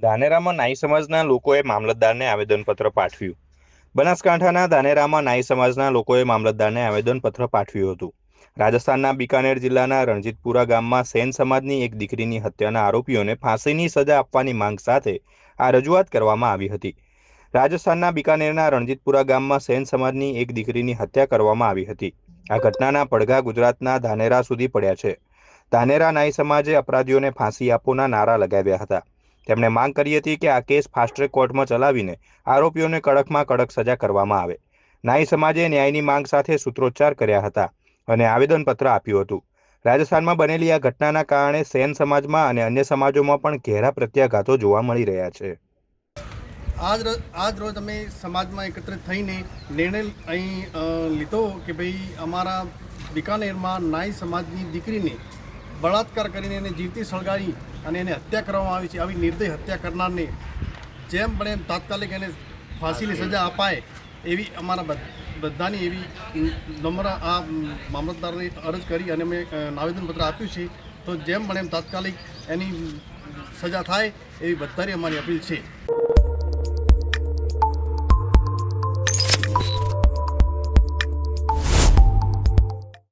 ધાનેરામાં નાઈ સમાજના લોકોએ મામલતદારને આવેદનપત્ર પાઠવ્યું. બનાસકાંઠાના ધાનેરામાં નાઈ સમાજના લોકોએ મામલતદારને આવેદનપત્ર પાઠવ્યું હતું. રાજસ્થાનના બિકાનેર જિલ્લાના રણજીતપુરા ગામમાં સેન સમાજની એક દીકરીની હત્યાના આરોપીઓને ફાંસીની સજા આપવાની માંગ સાથે આ રજૂઆત કરવામાં આવી હતી. રાજસ્થાનના બિકાનેરના રણજીતપુરા ગામમાં સેન સમાજની એક દીકરીની હત્યા કરવામાં આવી હતી. આ ઘટનાના પડઘા ગુજરાતના ધાનેરા સુધી પડ્યા છે. ધાનેરા નાઈ સમાજે અપરાધીઓને ફાંસી આપોના નારા લગાવ્યા હતા. તેમણે માંગ કરી હતી કે આ કેસ ફાસ્ટ ટ્રેક કોર્ટમાં ચલાવીને આરોપીઓને કડકમાં કડક સજા કરવામાં આવે. નાઈ સમાજે ન્યાયની માંગ સાથે સૂત્રોચ્ચાર કર્યા હતા અને આવેદનપત્ર આપ્યું હતું. રાજસ્થાનમાં બનેલી આ ઘટનાના કારણે સેન સમાજમાં અને અન્ય સમાજોમાં પણ ઘેરા પ્રત્યાઘાતો જોવા મળી રહ્યા છે. આજ રોજ અમે સમાજમાં એકત્રિત થઈને નિર્ણય અહીં લીધો કે ભાઈ અમારા બિકાનેરમાં નાઈ સમાજની દીકરીને બળાત્કાર કરીને એને જીવતી સળગાવી અને એને હત્યા કરવામાં આવી છે. આવી નિર્દય હત્યા કરનારને જેમ બને એમ તાત્કાલિક એને ફાંસીની સજા અપાય એવી અમારા બધાની એવી નમ્ર આ મામલતદારને અરજ કરી અને મેં આવેદનપત્ર આપ્યું છે. તો જેમ બને એમ તાત્કાલિક એની સજા થાય એવી બધાની અમારી અપીલ છે.